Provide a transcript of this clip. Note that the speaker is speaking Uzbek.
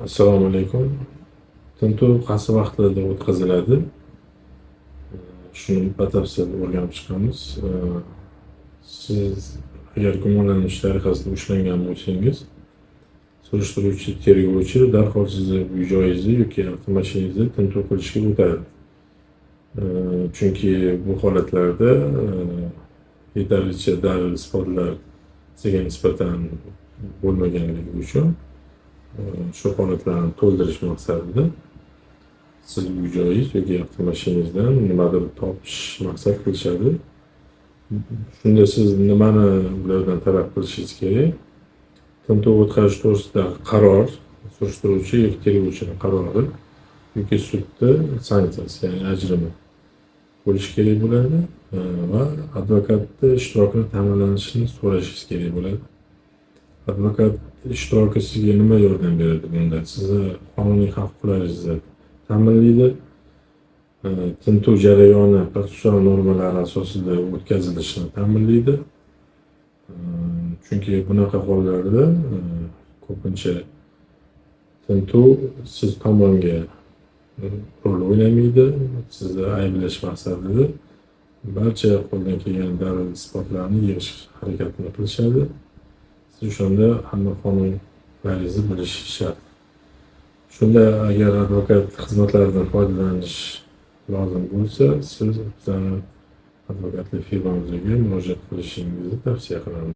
Assalomu alaykum. Tintuv qaysi vaqtlarda o'tkaziladi? Shuni batafsil o'rganib chiqamiz. Siz agar gumonlanish tariqasida ushlangan bo'lsangiz, surishtiruvchi tergovchi darhol sizni uy-joyingizni yoki avtomashinangizni tintuv qilishga o'tadi. Chunki bu holatlarda yetarlicha dalil isbotlar sizga nisbatan bo'lmaganligi uchun shu holatlarni to'ldirish maqsadida siz uy-joyingiz yoki avtomashinangizdan nimadir topish maqsad qilishadi. Shunda siz nimani ulardan talab qilishingiz kerak? Tintuv o'tkazish to'g'risida qaror, surishtiruvchi yoki tergovchining qarori yoki sudda sanksiyasi, ya'ni ajrimi bo'lishi kerak bo'ladi va advokatni ishtirokini ta'minlanishini so'rashingiz kerak bo'ladi. Advokat ishtiroki sizga nima yordam beradi bunda? Sizni qonuniy haq-huquqlaringizni ta'minlaydi. Tintuv jarayoni protsessual normalar asosida o'tkazilishini ta'minlaydi. Chunki bunaqa hollarda ko'pincha tintuv siz tomonga rol o'ynamaydi. Sizni ayblash maqsadida barcha qo'ldan kelgan dalil isbotlarni yig'ish harakatini qilishadi. Siz o'shanda hamma qonunlaringizni bilishingiz shart. Shunda agar advokat xizmatlaridan foydalanish lozim bo'lsa, siz bizning advokatlik firmamizga murojaat qilishingizni tavsiya qilaman.